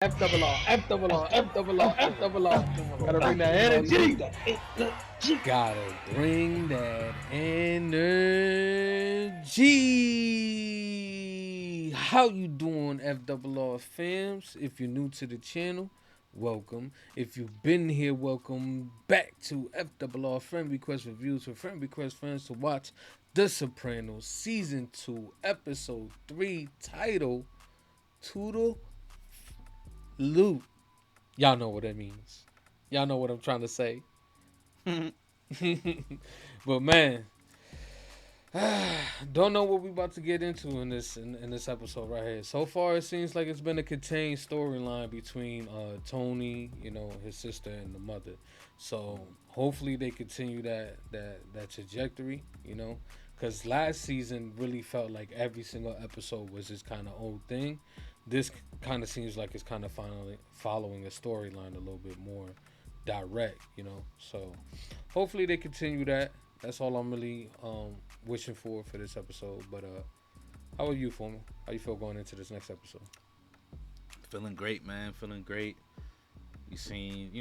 F double R, F double R, F double R, F double R. Gotta bring that energy. Gotta bring that energy. How you doing, F double R fams? If you're new to the channel, welcome. If you've been here, welcome back to F double R Friend Request Reviews for Friend Request Friends to watch The Sopranos Season 2, Episode 3, title Toodle-F. Y'all know what that means. Y'all know what I'm trying to say. But man, don't know what we about to get into in this episode right here. So far, it seems like it's been a contained storyline between Tony, his sister, and the mother. So hopefully they continue that trajectory, because last season really felt like every single episode was this kind of old thing. This kind of seems like it's kind of following a storyline a little bit more direct, So hopefully they continue that. That's all I'm really wishing for this episode. But how are you, Formal? How you feel going into this next episode? Feeling great, man. Feeling great. We seen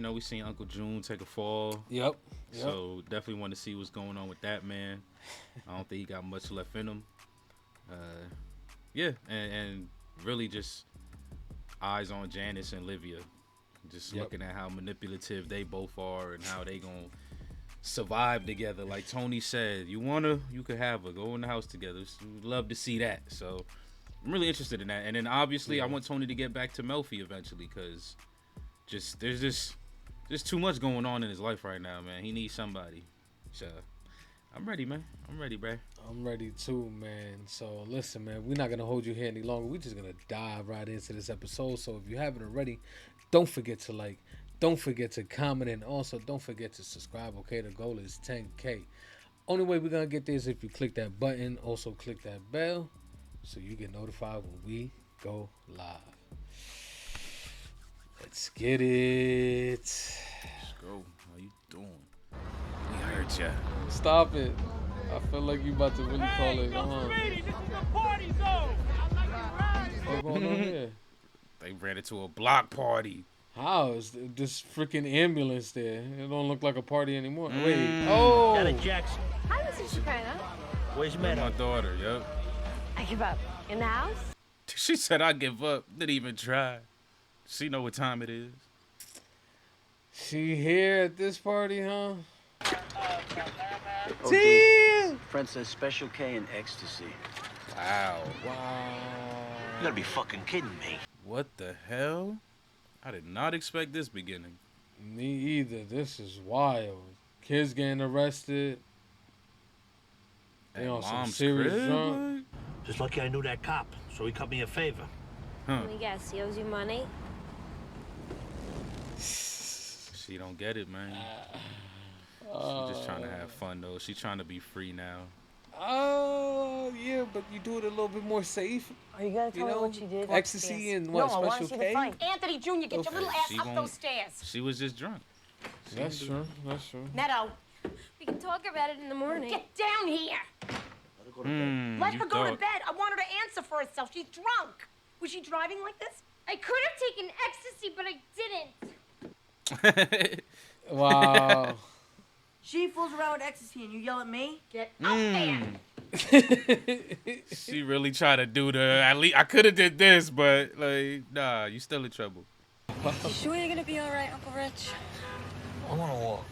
Uncle June take a fall. Yep. So definitely want to see what's going on with that man. I don't think he got much left in him. And really just eyes on Janice and Livia. Just looking at how manipulative they both are and how they gonna survive together. Like Tony said, you could have her. Go in the house together. We'd love to see that. So I'm really interested in that. And then obviously I want Tony to get back to Melfi eventually, because there's too much going on in his life right now, man. He needs somebody. So I'm ready, man. I'm ready, bro. I'm ready too, man. So listen, man, we're not gonna hold you here any longer. We're just gonna dive right into this episode. So if you haven't already, don't forget to like, don't forget to comment, and also don't forget to subscribe. Okay, the goal is 10K. Only way we're gonna get there is if you click that button. Also click that bell so you get notified when we go live. Let's get it. Let's go. How you doing? We heard ya. Stop it. I feel like you about to really call it on. This is the party zone. What's going on here? They ran into a block party. How is this freaking ambulance there? It don't look like a party anymore. Wait. Oh. Got a Jackson. Hi, Mr. Soprano. Where's My Meadow? daughter, yep. I give up. In the house? She said I give up. Didn't even try. She know what time it is. She here at this party, huh? Oh, Damn. Friend says Special K and ecstasy. Wow. Wow. You gotta be fucking kidding me. What the hell? I did not expect this beginning. Me either. This is wild. Kids getting arrested. They At on some mom's serious crib? drunk. Just lucky I knew that cop, so he cut me a favor. Huh. Let me guess. He owes you money? She don't get it, man. She's just trying to have fun, though. She's trying to be free now. Oh, yeah, but you do it a little bit more safe. Are you gonna tell me what you did? Ecstasy and what, No, I want Special to see the K? fight. Anthony Jr., get your Okay. little ass She up won't- those stairs. She was just drunk. That's true. That's true. Meadow, We can talk about it in the morning. get down here. Let her go to bed. I want her to answer for herself. She's drunk. Was she driving like this? I could have taken ecstasy, but I didn't. Wow. She fools around with ecstasy and you yell at me? Get out there. She really tried to do at least I could have did this, but like, nah, you still in trouble. You sure you're gonna be all right, Uncle Rich? I wanna walk.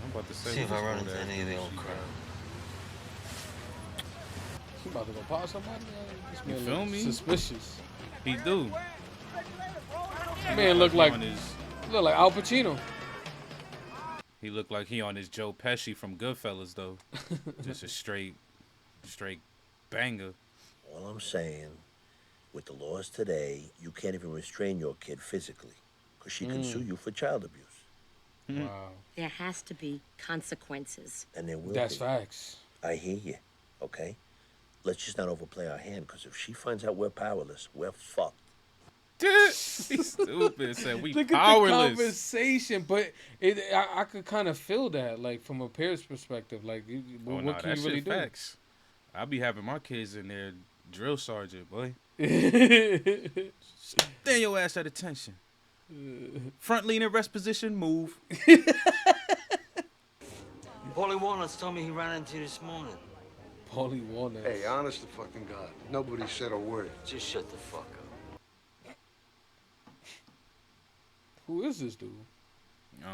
I'm about to say, See if I what's run going into on any of the there? old crowd. She about to go pop somebody? This man feel look me? suspicious. He do. Man look like On his, Al Pacino. he looked like he on his Joe Pesci from Goodfellas, though. Just a straight banger. All I'm saying, with the laws today, you can't even restrain your kid physically, because she can sue you for child abuse. Wow. There has to be consequences. And there will That's be. facts. I hear you, okay? Let's just not overplay our hand, because if she finds out we're powerless, we're fucked. He's stupid. Said we Look at the powerless. conversation, but I could kind of feel that, like from a parent's perspective, like Oh, what no, can that you really shit do? facts. I be having my kids in there drill sergeant, boy. Stand your ass at attention. Front leaning, rest position, move. Paulie Walnuts told me he ran into you this morning. Paulie Walnuts. Hey, honest to fucking God, nobody said a word. Just shut the fuck up. Who is this dude? Oh.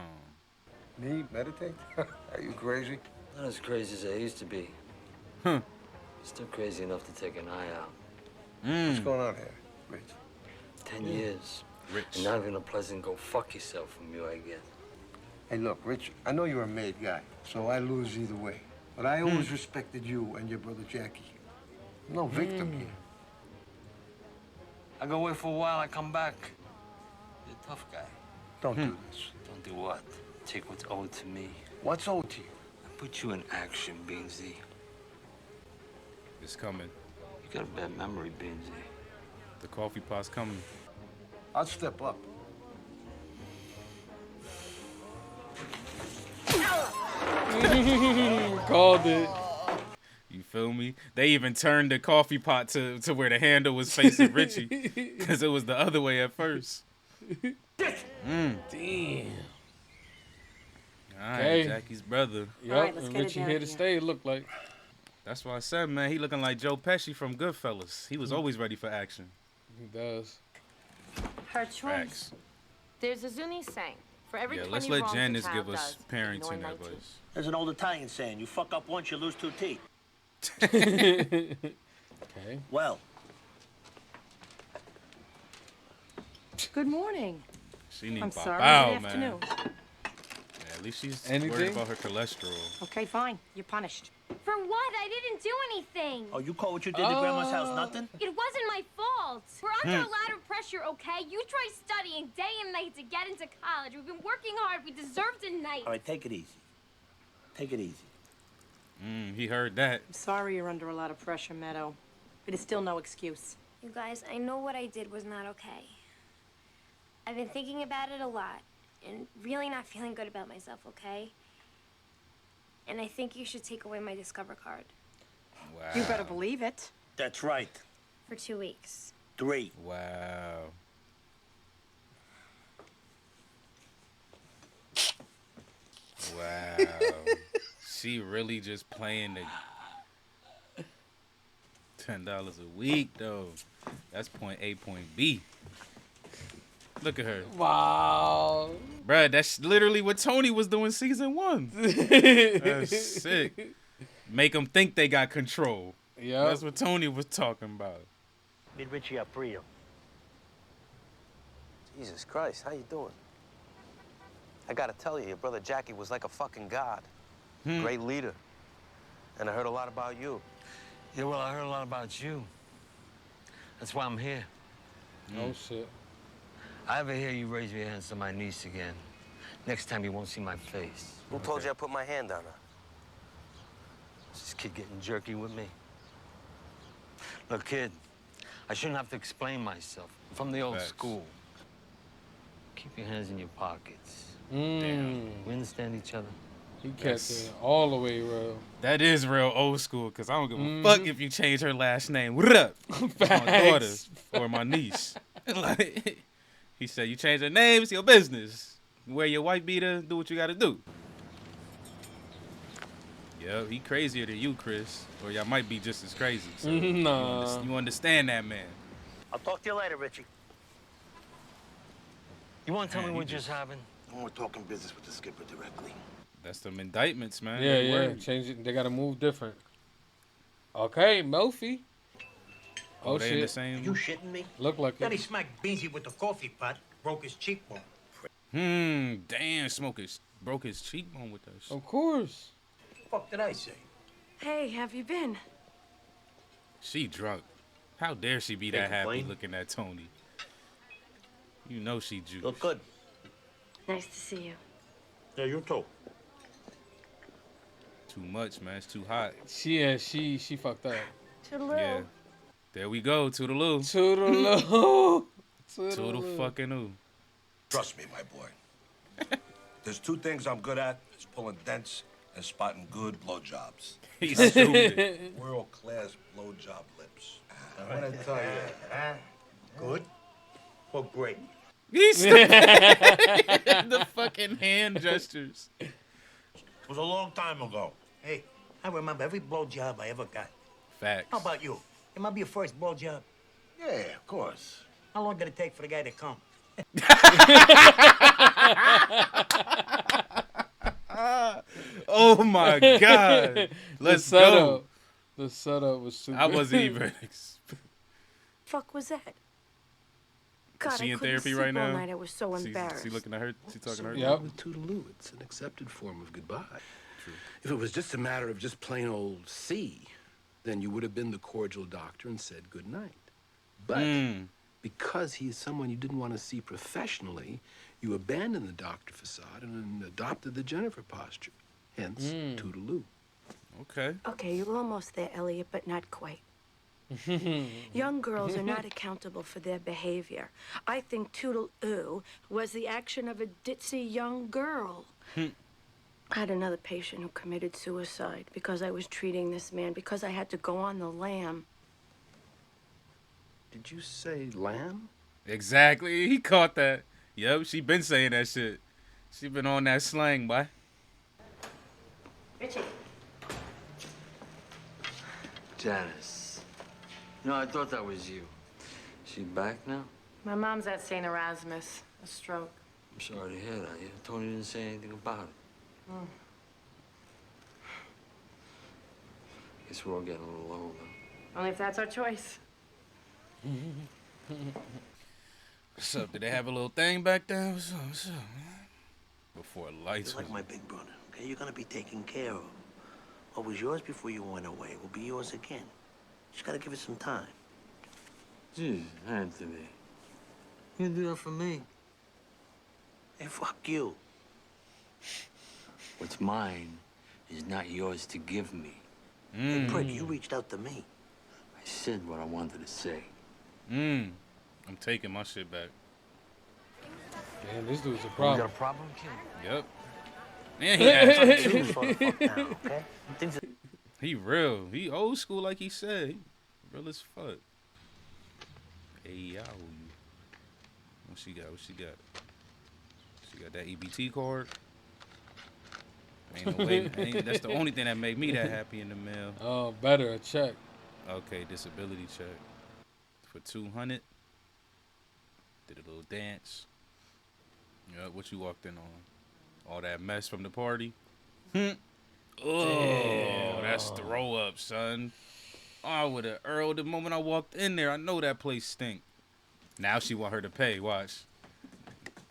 Me? Meditate? Are you crazy? Not as crazy as I used to be. Huh. Still crazy enough to take an eye out. What's going on here, Rich? 10 years. Rich. And not even a pleasant go fuck yourself from you, I get. Hey, look, Rich, I know you're a made guy, so I lose either way. But I always respected you and your brother Jackie. No victim here. I go away for a while, I come back. You're a tough guy. Don't do this. Don't do what? Take what's owed to me. What's owed to you? I put you in action, Beansy. It's coming. You got a bad memory, Beansy. The coffee pot's coming. I'll step up. Called it. You feel me? They even turned the coffee pot to where the handle was facing Richie. Because it was the other way at first. Damn. All right, Okay. Jackie's brother. Yep, All right, let's and get it Richie down here to here. stay, it looked like. That's why I said, man, he looking like Joe Pesci from Goodfellas. He was always ready for action. He does. Her choice. Facts. There's a Zuni saying, for every Yeah, 20 let's let wrongs a Janice child give us does, parenting ignore advice. 19. There's an old Italian saying, you fuck up once, you lose 2 teeth. Okay. Well, Good morning. She need I'm pop sorry. out, Good man. afternoon. Yeah, at least she's Anything? worried about her cholesterol. Okay, fine. You're punished. For what? I didn't do anything. oh, you call what you did to Grandma's house nothing? It wasn't my fault. We're under a lot of pressure, okay? You try studying day and night to get into college. We've been working hard. We deserved a night. All right, take it easy. Take it easy. He heard that. I'm sorry you're under a lot of pressure, Meadow. But it's still no excuse. You guys, I know what I did was not okay. I've been thinking about it a lot and really not feeling good about myself, okay? And I think you should take away my Discover card Wow. You better believe it. That's right. for 2 weeks. 3. Wow. Wow. She really just playing the $10 a week, though. That's point A, point B. Look at her. Wow. Bruh, that's literally what Tony was doing season 1. That's sick. Make them think they got control. Yeah. That's what Tony was talking about. Meet Richie Aprio. Jesus Christ, how you doing? I gotta tell you, your brother Jackie was like a fucking god. Great leader. And I heard a lot about you. Yeah, well, I heard a lot about you. That's why I'm here. Oh, shit. I ever hear you raise your hands to my niece again. Next time you won't see my face. Who told you I put my hand on her? Is this kid getting jerky with me? Look, kid, I shouldn't have to explain myself. I'm from the old Facts. school. Keep your hands in your pockets. Mm. We understand each other? He kept it all the way real. That is real old school, because I don't give a fuck if you change her last name. What up? My daughter or my niece. Like, he said, you change her name, it's your business. You wear your white beater, do what you got to do. Yo, he crazier than you, Chris. Or y'all might be just as crazy. So Nah. you understand that, man. I'll talk to you later, Richie. You want to tell Man, me he what just- just happened? We're talking business with the skipper directly. That's them indictments, man. Yeah, They yeah. worried. Change it. They got to move different. Okay, Melfi. Oh, They in the shit. same. You shitting me? Look like Then he it. smacked Beansy with the coffee pot, broke his cheekbone. Damn, broke his cheekbone with that shit. Of course. The fuck did I say? Hey, have you been? She drunk. How dare she be that Can't happy complain. looking at Tony? You know she juiced. Look good. Nice to see you. Yeah, you too. Too much, man. It's too hot. She fucked up. Toodle-oo. Yeah. There we go. Toodaloo. Toodaloo. Toodle fucking ooh. Trust me, my boy. There's 2 things I'm good at. It's pulling dents and spotting good blowjobs. He's stupid. World-class blowjob lips. I want to tell you. Good or great? He's the fucking hand gestures. It was a long time ago. Hey, I remember every blowjob I ever got. Facts. How about you? It might be your first blowjob. Yeah, of course. How long did it take for the guy to come? Oh my God. Let's go. The setup was super. I wasn't even. Fuck was that? God, Is she I in couldn't therapy sleep right all now? night. I was so embarrassed. She looking at her? She talking to her? Yep. With Toodle-F, it's an accepted form of goodbye. True. If it was just a matter of just plain old see, then you would have been the cordial doctor and said good night. But because he's someone you didn't want to see professionally, you abandoned the doctor facade and adopted the Jennifer posture. Hence, Toodle-F. Okay. Okay, you're almost there, Elliot, but not quite. Young girls are not accountable for their behavior. I think Toodle-Oo was the action of a ditzy young girl. I had another patient who committed suicide because I was treating this man, because I had to go on the lam. Did you say lamb? Exactly. He caught that. Yep, she been saying that shit. She been on that slang, boy. Richie. Janice. No, I thought that was you. She back now? My mom's at St. Erasmus. A stroke. I'm sorry to hear that. Yeah, Tony didn't say anything about it. Guess we're all getting a little older. Only if that's our choice. What's up? Did they have a little thing back there? What's up, man? Before lights You're like was... my big brother, okay? You're gonna be taken care of. What was yours before you went away will be yours again. Just gotta give it some time. Jeez, Anthony. You do that for me. Hey, fuck you. What's mine is not yours to give me. Hey, prick, you reached out to me. I said what I wanted to say. I'm taking my shit back. Damn, this dude's a You got problem. a problem, kid? Yep. And he asked. Slow the fuck down, okay? Things are... He real. He old school, like he said. He real as fuck. Hey, yo. What she got? What she got? She got that EBT card. Ain't no way. That's the only thing that made me that happy in the mail. Oh, better a check. Okay, disability check. For 200. Did a little dance. Yeah, what you walked in on? All that mess from the party. Oh, that's throw up, son. I would have earled the moment I walked in there. I know that place stink. Now she want her to pay. Watch.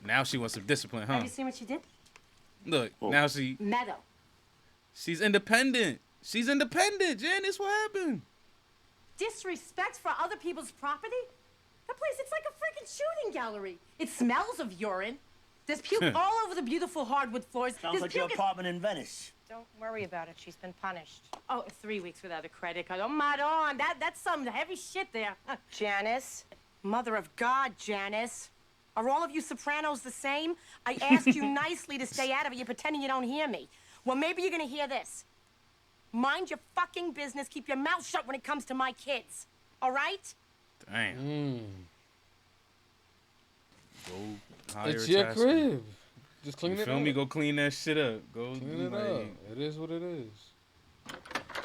Now she wants some discipline, huh? Have you seen what she did? Look, now she... Meadow. She's independent. She's independent, Janice. What happened? Disrespect for other people's property? That place, it's like a freaking shooting gallery. It smells of urine. There's puke all over the beautiful hardwood floors. Sounds There's like your puke apartment in Venice. Don't worry about it. She's been punished. Oh, 3 weeks without a credit card. Oh, madon, that's some heavy shit there. Janice? Mother of God, Janice. Are all of you Sopranos the same? I asked you nicely to stay out of it. You're pretending you don't hear me. Well, maybe you're gonna hear this. Mind your fucking business. Keep your mouth shut when it comes to my kids. All right? Damn. Go hire It's a your tasker. crib. Just clean You it feel up. me? Go clean that shit up. Go Clean it up. It is what it is.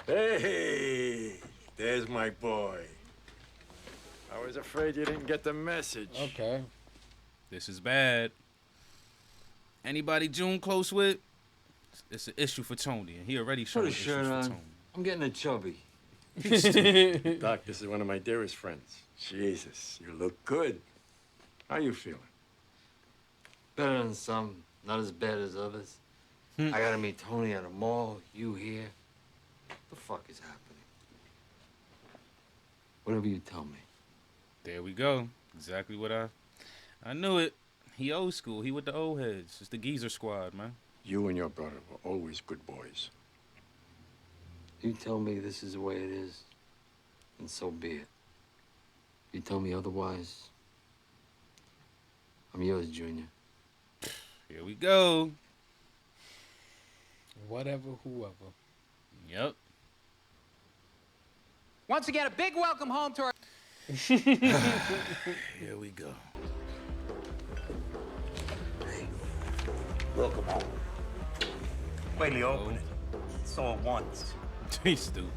Hey, there's my boy. I was afraid you didn't get the message. Okay. This is bad. Anybody June close with? It's an issue for Tony, and he already showed Put a issues shirt for on. Tony. I'm getting a chubby. Doc, this is one of my dearest friends. Jesus, you look good. How you feeling? Better than some, not as bad as others. I gotta meet Tony at a mall. You here? What the fuck is happening? Whatever you tell me. There we go. Exactly what I knew it. He old school. He with the old heads. It's the geezer squad, man. You and your brother were always good boys. You tell me this is the way it is, and so be it. You tell me otherwise, I'm yours, Junior. Here we go. Whatever, whoever. Yep. Once again, a big welcome home to our... Here we go. Welcome home. Wait till you open it. It's all at once. He's stupid.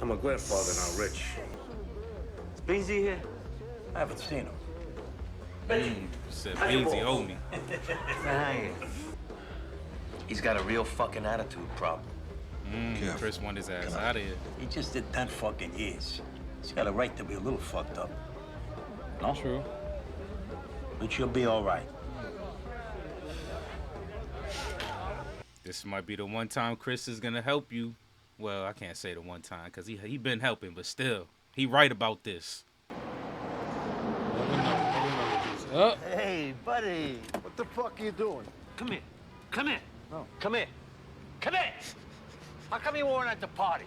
I'm a grandfather now, Rich. Is Beansy here? I haven't seen him. Said Beansy owe me. He's got a real fucking attitude problem. Chris wanted his ass out of here. He just did 10 fucking years. He's got a right to be a little fucked up. No? True. But you'll be all right. This might be the one time Chris is gonna help you. Well, I can't say the one time because he been helping, but still, he right about this. Hey, buddy. What the fuck are you doing? Come here. Come here. No. Come here. Come here. How come you weren't at the party?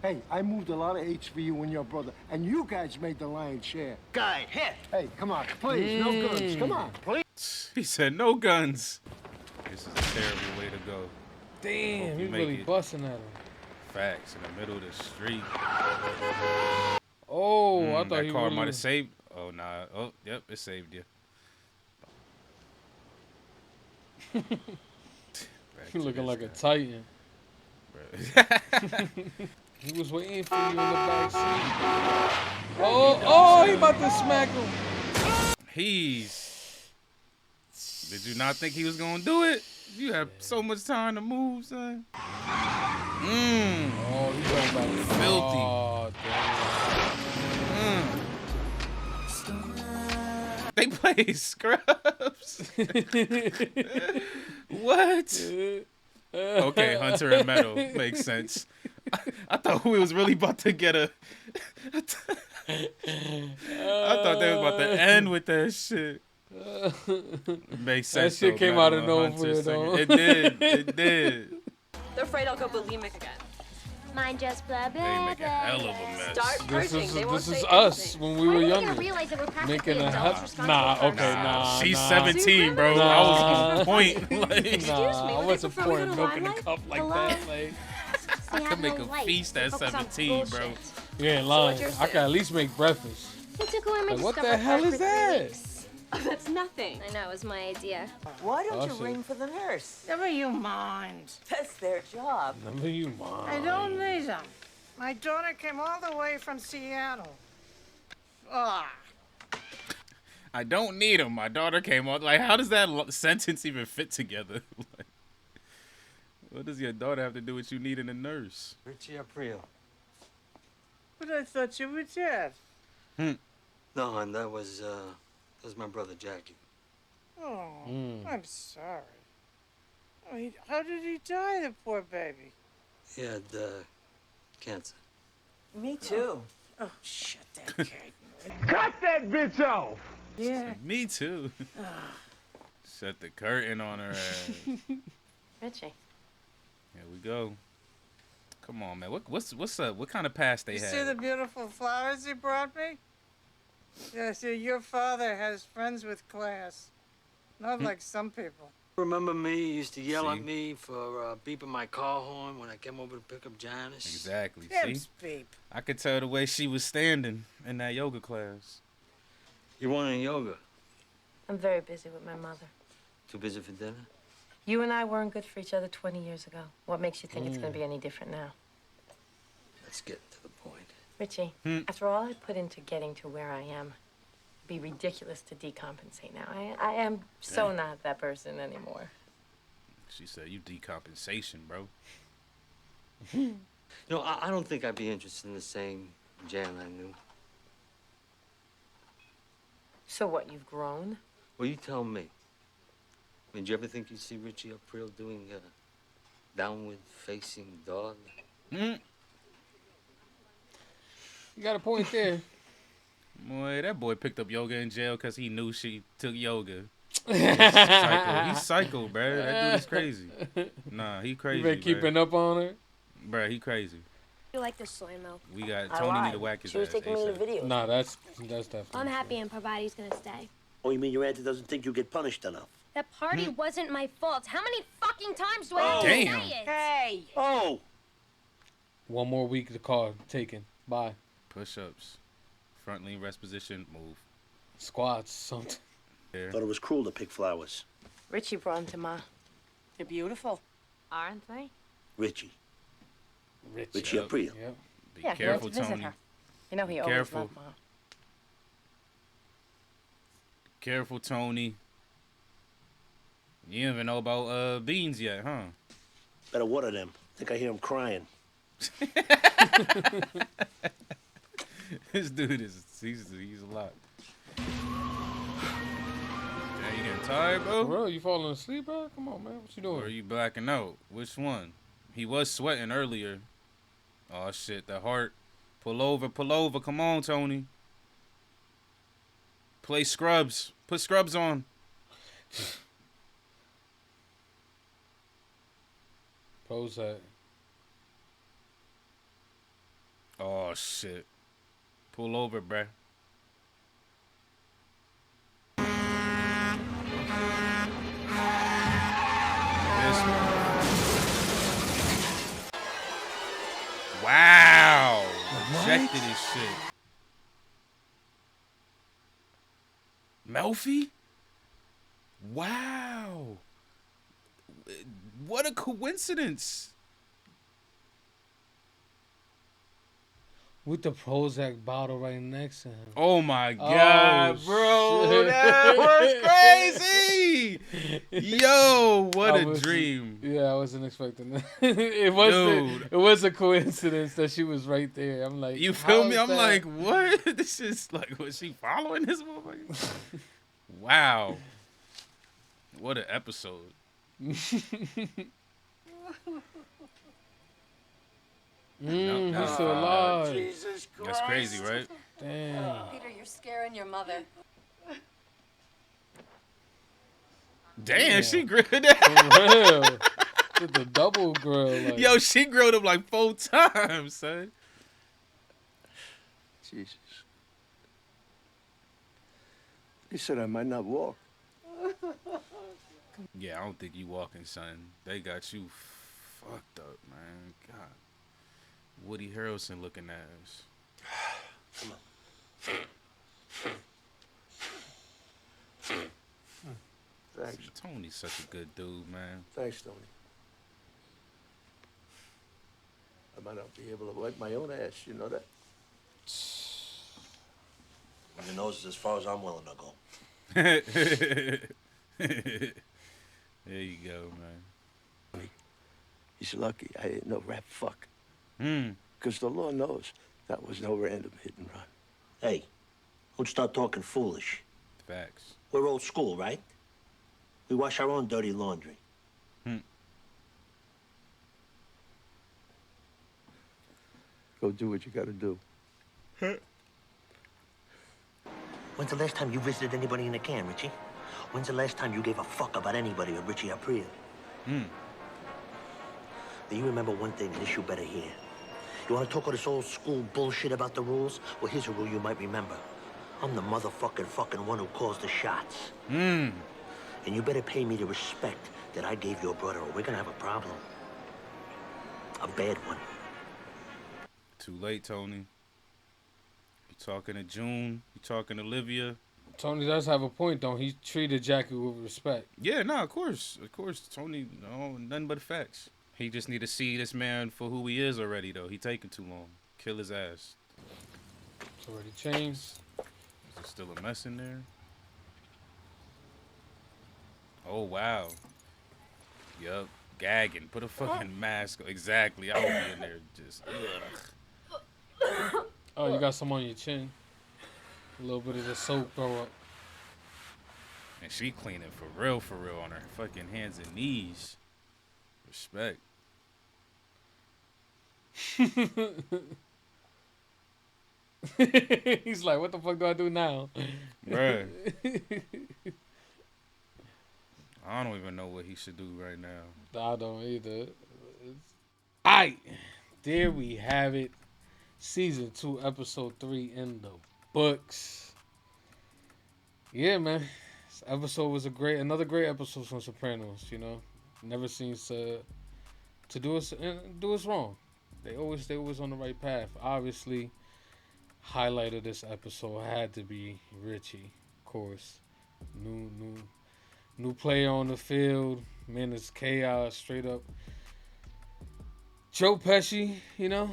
Hey, I moved a lot of H for you and your brother, and you guys made the lion's share. Guy, hit. Hey, come on, please, no guns. Come on, please. He said no guns. This is a terrible way to go. Damn, you he's make really it. busting at him. Facts in the middle of the street. Oh, I thought that he car really... might have saved. Oh nah. Oh, yep, it saved you. You looking like a titan. He was waiting for you in the back seat. Oh, he about to smack him. Did you not think he was gonna do it? You have so much time to move, son. Oh, he's going back. Filthy. Oh, damn. They play Scrubs. What? Okay, Hunter and Meadow makes sense. I thought we was really about to get a. I thought they was about to end with that shit. It makes sense. That shit came out of nowhere, Hunter though. It did. It did. They're afraid I'll go bulimic again. Mine just blah They blah make a hell of a mess. Start purging. They won't This is say us anything. when we were When are we younger. gonna realize that we're practically Making a adults hell. responsible Nah, for okay, ourselves? nah. She's nah. 17, bro. Nah. I was on point. Like, Excuse me, I would wasn't they prefer we pouring go to milk in the Wildlife? cup like Hello? that. Like, We I have could make no a life. feast We at focus on 17, bro. bullshit. you ain't lying. I can at least make breakfast. He took away my Like, what the Discover hell card is for 3 that? weeks. Oh, that's nothing. I know, it was my idea. Why don't Oh, you shit. ring for the nurse? Never you mind. That's their job. Never you mind. I don't need them. My daughter came all the way from Seattle. Ah. I don't need him. My daughter came on. Like, how does that sentence even fit together? Like, what does your daughter have to do with you needing a nurse? Richie Aprile. But I thought you were dead. No, hon, that was my brother Jackie. Oh, I'm sorry. Oh, how did he die, the poor baby? He had cancer. Me too. Oh, shut that kid. Cut that bitch off! Yeah. Me too. Set the curtain on her ass. Richie. Here we go. Come on, man. What's up? What kind of past they You had? see the beautiful flowers he brought me? Yeah, see, your father has friends with class. Not like some people. Remember me? You used to yell at See? me for beeping my car horn when I came over to pick up Janice. Exactly. Dibs See? beep. I could tell the way she was standing in that yoga class. You wanted yoga? I'm very busy with my mother. Too busy for dinner? You and I weren't good for each other 20 years ago. What makes you think it's going to be any different now? Let's get to the point. Richie, after all I put into getting to where I am, it'd be ridiculous to decompensate now. I am so not that person anymore. She said, you decompensation, bro. No, I don't think I'd be interested in the same Jan I knew. So what, you've grown? Well, you tell me. I mean, do you ever think you'd see Richie Aprile doing downward facing dog? You got a point there. Boy, that boy picked up yoga in jail because he knew she took yoga. He's psycho, bro. That dude is crazy. Nah, he crazy. You been keeping up on her? Bro, he crazy. You like the soy milk? We got Tony need to whack his She was ass. taking me to ASAP. video. Nah, that's definitely. I'm happy and Parvati's gonna stay. Oh, you mean your auntie doesn't think you get punished enough? That party wasn't my fault. How many fucking times do I have to Damn. say it? Hey! Oh! One more week, the car taken. Bye. Push-ups. Front lean, rest position, move. Squats, something. There. Thought it was cruel to pick flowers. Richie brought them to Ma. They're beautiful. Aren't they? Richie. Richie Yep. Aprile. Yep. Be Yeah, careful, he went to visit Tony. her. You know he always Careful. loved Ma. Careful, Tony. You don't even know about beans yet, huh? Better water them. Think I hear him crying. This dude he's a lot. Damn, you getting tired, bro? Bro, you falling asleep, bro? Come on, man. What you doing? Or are you blacking out? Which one? He was sweating earlier. Oh shit, the heart. Pull over. Come on, Tony. Play scrubs. Put scrubs on. Pose that. Oh shit. Pull over, bruh. This one. Wow. Rejected his shit. Melfi? Wow. What a coincidence. With the Prozac bottle right next to him. Oh my God, bro. Shit. That was crazy. Yo, what a dream. Yeah, I wasn't expecting that. It was a coincidence that she was right there. I'm like, You feel me? how I'm is like, what? This is like, was she following this motherfucker? Wow. What an episode. He's still alive. Jesus Christ. That's crazy, right? Damn. Peter, you're scaring your mother. Damn, she grilled For that. real. With the double grill. Like, Yo, she grilled him like 4 times, son. Jesus. He said I might not walk. Yeah, I don't think you walking, son. They got you fucked up, man. God. Woody Harrelson looking ass. Thanks. Tony's such a good dude, man. Thanks, Tony. I might not be able to wipe my own ass, you know that? Your nose is as far as I'm willing to go. There you go, man. He's lucky I ain't no rap fuck. Hmm. Because the law knows that was no random hit and run. Hey, don't start talking foolish. Facts. We're old school, right? We wash our own dirty laundry. Go do what you gotta do. When's the last time you visited anybody in a can, Richie? When's the last time you gave a fuck about anybody with Richie Aprile? Now you remember one thing, and this you better hear. You want to talk all this old school bullshit about the rules? Well, here's a rule you might remember. I'm the motherfucking fucking one who calls the shots. And you better pay me the respect that I gave your brother, or we're gonna have a problem. A bad one. Too late, Tony. You talking to June? You talking to Olivia? Tony does have a point, though. He treated Jackie with respect. Yeah, no, of course. Tony, no, nothing but facts. He just need to see this man for who he is already, though. He taking too long. Kill his ass. It's already changed. Is there still a mess in there? Oh, wow. Yup. Gagging. Put a fucking mask on. Exactly. I would be in there just, ugh. Oh, you got some on your chin. A little bit of the soap throw up. And she cleaning for real on her fucking hands and knees. Respect. He's like, what the fuck do I do now? Bruh. I don't even know what he should do right now. I don't either. Alright, there we have it. Season 2, episode 3 in the books. Yeah, man. This episode was another great episode from Sopranos, you know. Never seems to do us wrong. They always on the right path. Obviously, highlight of this episode had to be Richie, of course. New player on the field. Man, it's chaos, straight up. Joe Pesci, you know,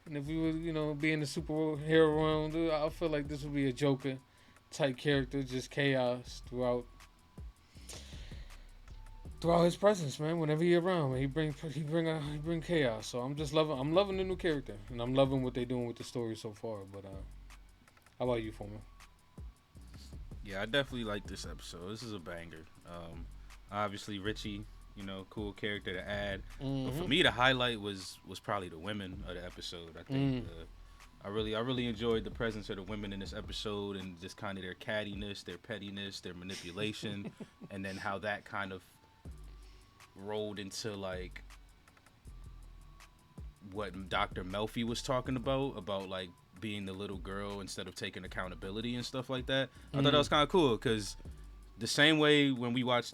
and if we were, you know, being the superhero realm, dude, I feel like this would be a Joker type character, just chaos throughout his presence, man. Whenever he around, man, he bring chaos. So I'm loving the new character, and I'm loving what they're doing with the story so far. But how about you, Formal? Yeah, I definitely like this episode. This is a banger. Obviously Richie, you know, cool character to add. But for me, the highlight was probably the women of the episode. I think I really enjoyed the presence of the women in this episode, and just kind of their cattiness, their pettiness, their manipulation, and then how that kind of rolled into like what Dr. Melfi was talking about like being the little girl instead of taking accountability and stuff like that. I thought that was kind of cool, because the same way when we watched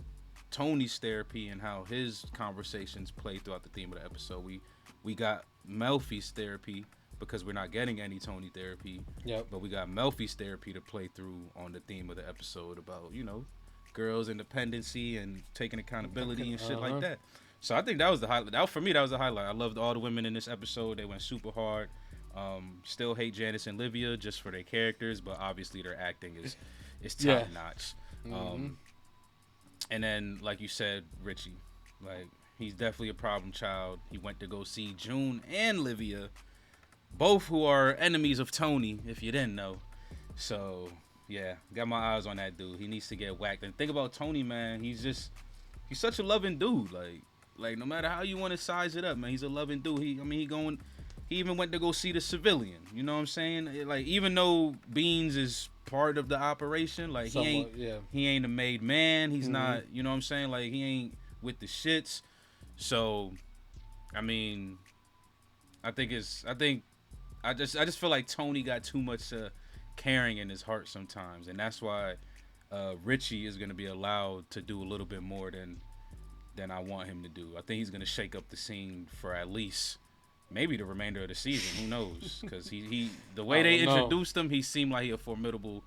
Tony's therapy and how his conversations play throughout the theme of the episode, we got Melfi's therapy, because we're not getting any Tony therapy. Yep. But we got Melfi's therapy to play through on the theme of the episode about, you know, girls' independency and taking accountability and shit like that. So I think that was the highlight. For me, that was the highlight. I loved all the women in this episode. They went super hard. Still hate Janice and Livia just for their characters, but obviously their acting is top notch. And then, like you said, Richie, like, he's definitely a problem child. He went to go see June and Livia, both who are enemies of Tony, if you didn't know. So yeah, got my eyes on that dude. He needs to get whacked. And think about Tony, man. He's such a loving dude. Like no matter how you want to size it up, man, he's a loving dude. He even went to go see the civilian. You know what I'm saying? Like, even though Beans is part of the operation, like, he ain't a made man. He's not, you know what I'm saying? Like, he ain't with the shits. So, I mean, I just feel like Tony got too much caring in his heart sometimes, and that's why Richie is gonna be allowed to do a little bit more than I want him to do. I think he's gonna shake up the scene for at least maybe the remainder of the season. Who knows? Because the way they introduced him, he seemed like he a formidable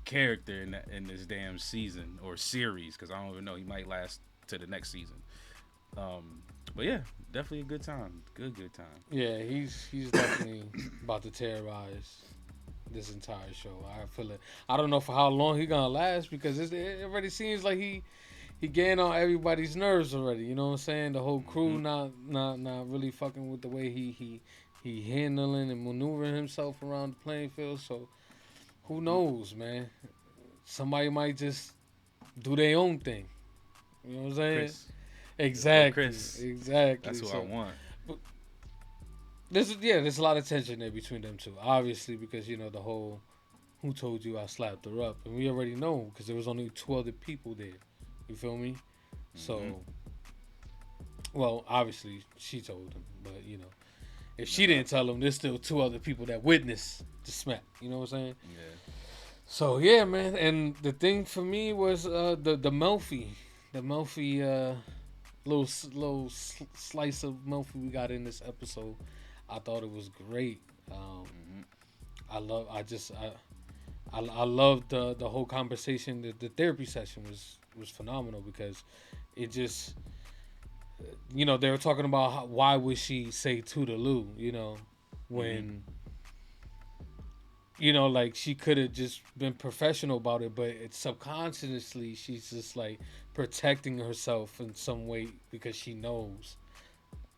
character in this damn season or series. Because I don't even know, he might last to the next season. But yeah, definitely a good time. Good time. Yeah, he's definitely about to terrorize this entire show. I feel it. I don't know for how long he gonna last, because it already seems like he getting on everybody's nerves already. You know what I'm saying? The whole crew not really fucking with the way he handling and maneuvering himself around the playing field. So who knows, man? Somebody might just do their own thing. You know what I'm saying? Chris. Exactly. Chris. Exactly. That's what I want. But there's a lot of tension there between them two. Obviously, because, you know, the whole "who told you I slapped her up," and we already know, because there was only 2 other people there. You feel me? So, well, obviously she told him, but, you know, if she didn't tell him, there's still 2 other people that witnessed the smack. You know what I'm saying? Yeah. So yeah, man. And the thing for me was the Melfi little slice of Melfi we got in this episode. I thought it was great. I loved the whole conversation. The therapy session was phenomenal, because it just, you know, they were talking about why would she say Toodle-F, you know, when, you know, like, she could have just been professional about it, but it's subconsciously she's just like protecting herself in some way, because she knows.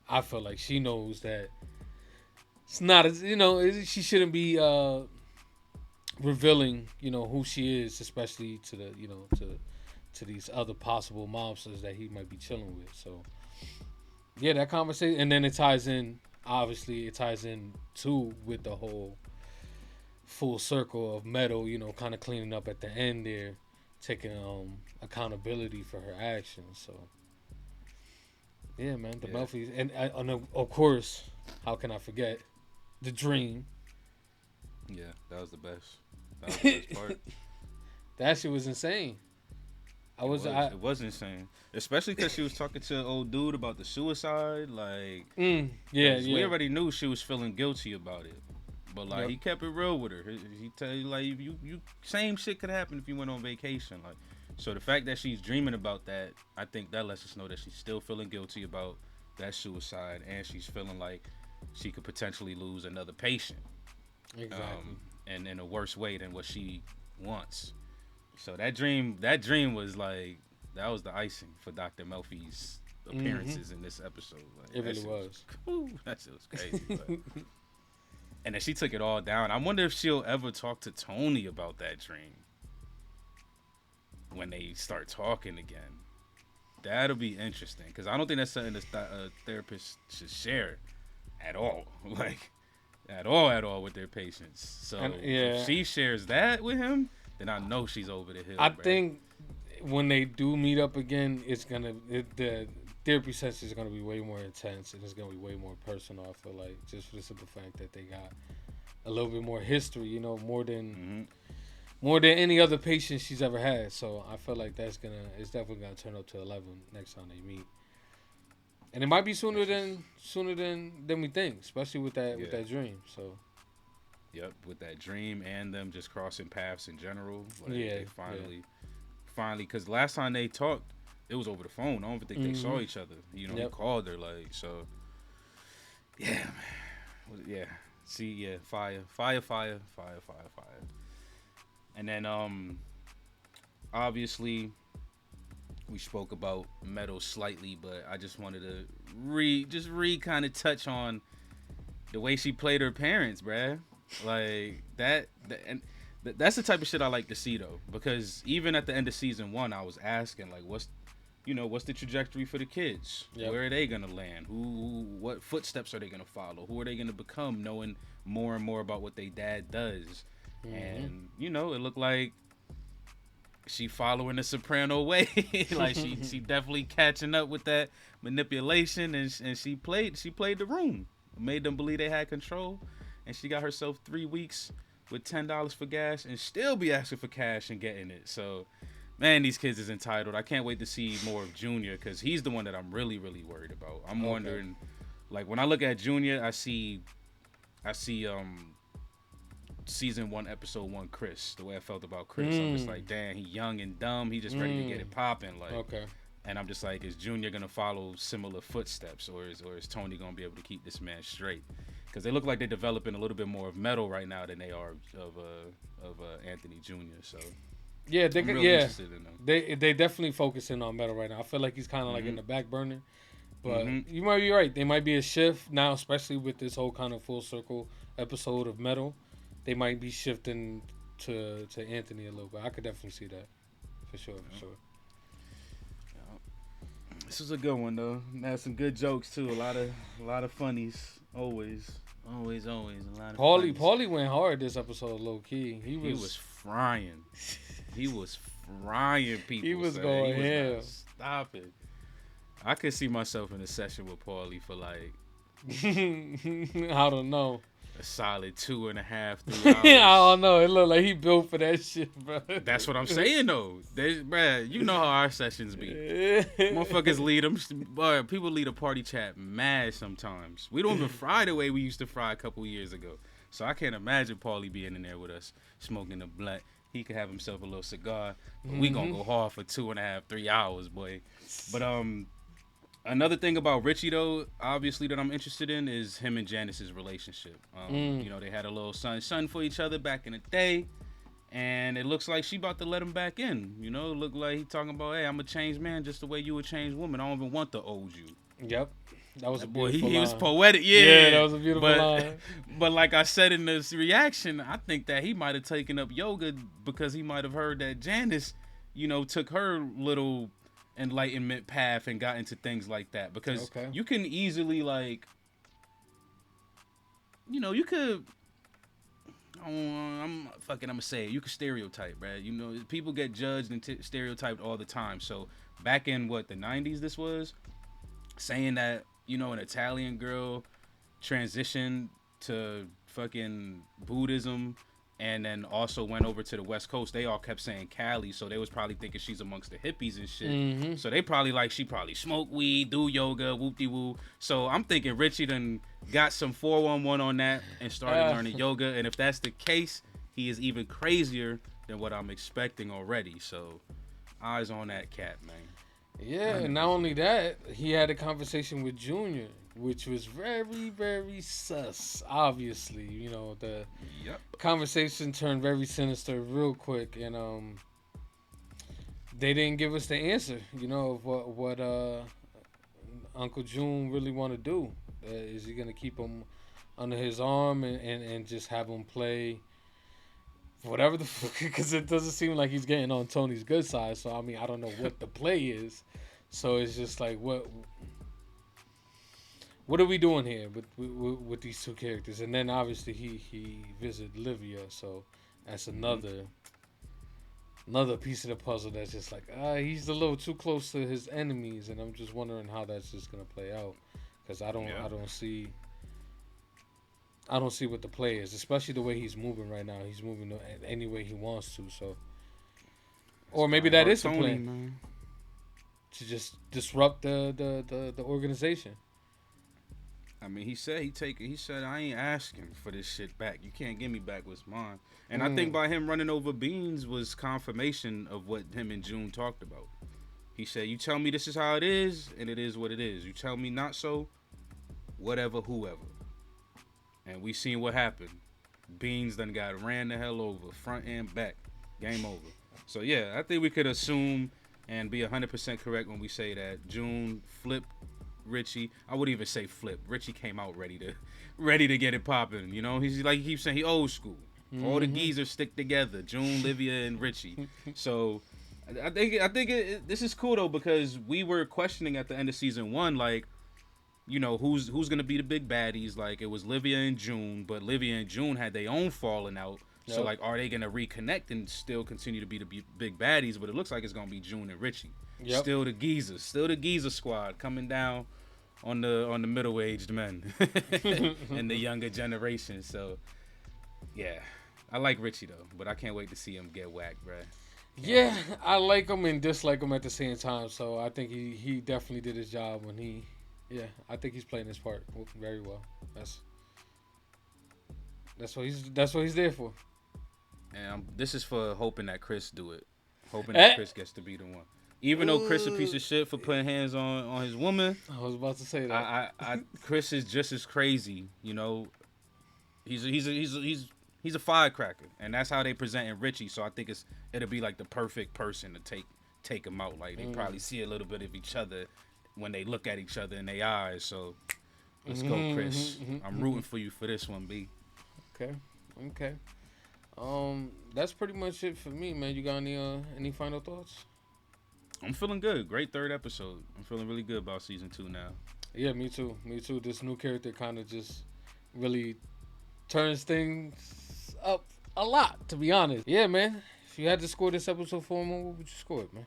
I feel like she knows that it's not, you know, she shouldn't be revealing, you know, who she is, especially to the, you know, to these other possible mobsters that he might be chilling with. So yeah, that conversation, and then it ties in too with the whole full circle of Meadow, you know, kind of cleaning up at the end there, taking accountability for her actions. So yeah, man, the Melfi, and of course, how can I forget the dream? Yeah, that was the best. That was the best part. That shit was insane. It was insane, especially because she was talking to an old dude about the suicide. Like, we already knew she was feeling guilty about it, But like he kept it real with her. He tell you like you same shit could happen if you went on vacation. Like, so the fact that she's dreaming about that, I think that lets us know that she's still feeling guilty about that suicide, and she's feeling like she could potentially lose another patient. Exactly. And in a worse way than what she wants. So that dream was like, that was the icing for Dr. Melfi's appearances in this episode. Like, it really was. Cool. That shit was crazy. Like, and then she took it all down. I wonder if she'll ever talk to Tony about that dream when they start talking again. That'll be interesting, because I don't think that's something that a therapist should share at all. Like, at all with their patients. So if she shares that with him, then I know she's over the hill. I think when they do meet up again, the therapy session is gonna be way more intense, and it's gonna be way more personal. I feel like, just for the simple fact that they got a little bit more history, you know, more than any other patient she's ever had. So I feel like it's definitely gonna turn up to 11 next time they meet. And it might be sooner than we think, especially with that dream. So, yep, with that dream and them just crossing paths in general. Like, they finally, because last time they talked, it was over the phone. I don't even think they saw each other. You know, he called her, like, so. Yeah, man. Yeah. See, yeah, fire. And then, obviously, we spoke about Meadow slightly, but I just wanted to kind of touch on the way she played her parents, bruh. Like that's the type of shit I like to see, though, because even at the end of season 1, I was asking, like, what's the trajectory for the kids? Yep. Where are they gonna land? What footsteps are they gonna follow? Who are they gonna become, knowing more and more about what their dad does? And it looked like she following the Soprano way. Like she definitely catching up with that manipulation, and she played the room, made them believe they had control, and she got herself 3 weeks with $10 for gas and still be asking for cash and getting it. So, man, these kids is entitled. I can't wait to see more of Junior, because he's the one that I'm really, really worried about. I'm wondering, like, when I look at Junior, I see season 1, episode 1, Chris. The way I felt about Chris, I'm just like, damn, he young and dumb. He just ready to get it popping. Like, and I'm just like, is Junior gonna follow similar footsteps, or is Tony gonna be able to keep this man straight? Because they look like they're developing a little bit more of Meadow right now than they are of Anthony Jr. So yeah, I'm really interested in them. They definitely focusing on Meadow right now. I feel like he's kind of like in the back burner, but you might be right. There might be a shift now, especially with this whole kind of full circle episode of Meadow. They might be shifting to Anthony a little bit. I could definitely see that, for sure. This was a good one, though. Had some good jokes too. A lot of funnies. Always a lot of Paulie went hard this episode, low key. He was frying. He was frying people. He was going ham. Stop it. I could see myself in a session with Paulie for like I don't know. A solid 2.5, 3 hours. I don't know. It looked like he built for that shit, bro. That's what I'm saying, though. Bruh, you know how our sessions be. Motherfuckers lead them. People lead a party chat mad sometimes. We don't even fry the way we used to fry a couple years ago. So I can't imagine Paulie being in there with us, smoking a blunt. He could have himself a little cigar. But we gonna go hard for 2.5, 3 hours, boy. But another thing about Richie, though, obviously, that I'm interested in is him and Janice's relationship. They had a little son for each other back in the day, and it looks like she about to let him back in. It looked like he talking about, hey, I'm a changed man just the way you a changed woman. I don't even want the old you. Yep. That was a boy. Beautiful He line. was poetic. Yeah, that was a beautiful line. But like I said in this reaction, I think that he might have taken up yoga because he might have heard that Janice, took her little enlightenment path and got into things like that, because you can easily you could I'm gonna say it. You could stereotype, bruh. People get judged and stereotyped all the time. So back in the 90s, this was saying that an Italian girl transitioned to fucking Buddhism and then also went over to the West Coast. They all kept saying Cali, so they was probably thinking she's amongst the hippies and shit. So they probably like she probably smoke weed, do yoga, whoop-de-woo. So I'm thinking Richie done got some 411 on that and started learning yoga. And if that's the case, he is even crazier than what I'm expecting already. So eyes on that cat, man. Yeah, and not only that, he had a conversation with Junior, which was very, very sus. Obviously, you know, the conversation turned very sinister real quick, and they didn't give us the answer, you know, of what Uncle June really want to do. Is he gonna keep him under his arm and just have him play whatever the fuck? Because it doesn't seem like he's getting on Tony's good side. So I mean, I don't know what the play is. So it's just like, what are we doing here with these two characters? And then obviously he visited Livia, so that's another piece of the puzzle that's just like, he's a little too close to his enemies, and I'm just wondering how that's just gonna play out, because I don't see what the play is, especially the way he's moving right now. He's moving any way he wants to, so. Or maybe that is the plan, man. To just disrupt the organization. I mean, he said I ain't asking for this shit back. You can't give me back what's mine. And I think by him running over Beans was confirmation of what him and June talked about. He said, you tell me this is how it is, and it is what it is. You tell me not so, whatever, whoever. And we seen what happened. Beans done got ran the hell over, front and back. Game over. So yeah, I think we could assume and be 100% correct when we say that June flipped Richie. I would even say flip. Richie came out ready to get it popping. You know, he's like he keeps saying he old school. All the geezers stick together. June, Livia, and Richie. So I think this is cool though, because we were questioning at the end of season 1, like, you know, who's gonna be the big baddies. Like, it was Livia and June, but Livia and June had their own falling out. So like, are they gonna reconnect and still continue to be the big baddies? But it looks like it's gonna be June and Richie. Still the geezer squad coming down on the middle-aged men and the younger generation. So yeah, I like Richie though, but I can't wait to see him get whacked, bruh. Yeah, I like him and dislike him at the same time. So I think he definitely did his job when I think he's playing his part very well. That's what he's there for. And this is for hoping that Chris do it. Hoping that Chris gets to be the one. Even though Chris a piece of shit for putting hands on his woman. I was about to say that. Chris is just as crazy, you know. He's a firecracker, and that's how they presenting Richie. So I think it'll be like the perfect person to take him out. Like, they probably see a little bit of each other when they look at each other in their eyes. So let's go, Chris. I'm rooting for you for this one, B. Okay. That's pretty much it for me, man. You got any final thoughts? I'm feeling good. Great third episode. I'm feeling really good about season 2 now. Yeah, me too. This new character kind of just really turns things up a lot, to be honest. Yeah, man. If you had to score this episode for him, what would you score it, man?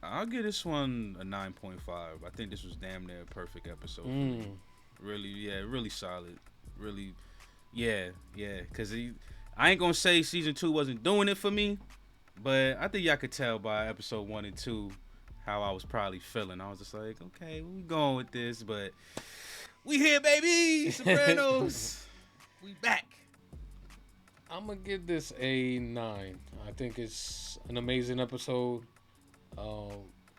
I'll give this one a 9.5. I think this was damn near a perfect episode. Really solid. Really, because I ain't gonna say season 2 wasn't doing it for me, but I think y'all could tell by episode 1 and 2 how I was probably feeling. I was just like, okay, we going with this, but we here, baby. Sopranos. We back. I'm gonna give this a 9. I think it's an amazing episode.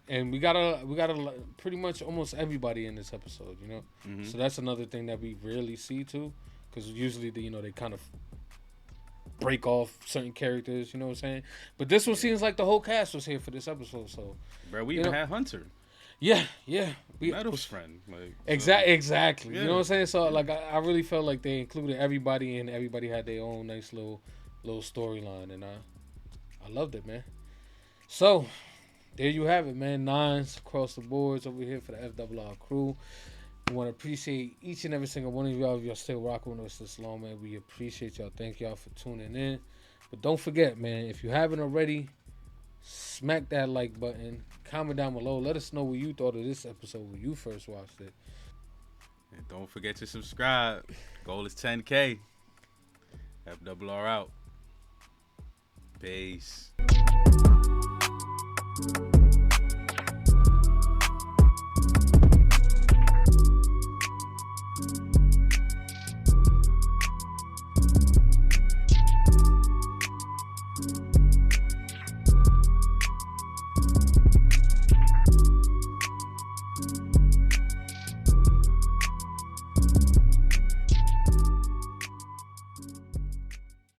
And we got a pretty much almost everybody in this episode, you know. So that's another thing that we rarely see too, because usually they kind of break off certain characters, you know what I'm saying. But this one seems like the whole cast was here for this episode. So, bro, we even had Hunter. Yeah. Metal's friend, like exactly. Yeah. You know what I'm saying. So like, I really felt like they included everybody, and everybody had their own nice little storyline, and I loved it, man. So there you have it, man. 9s across the boards over here for the FRR crew. We want to appreciate each and every single one of y'all. If y'all still rocking with us this long, man, we appreciate y'all. Thank y'all for tuning in. But don't forget, man, if you haven't already, smack that like button. Comment down below. Let us know what you thought of this episode when you first watched it. And don't forget to subscribe. Goal is 10K. FRR out. Peace.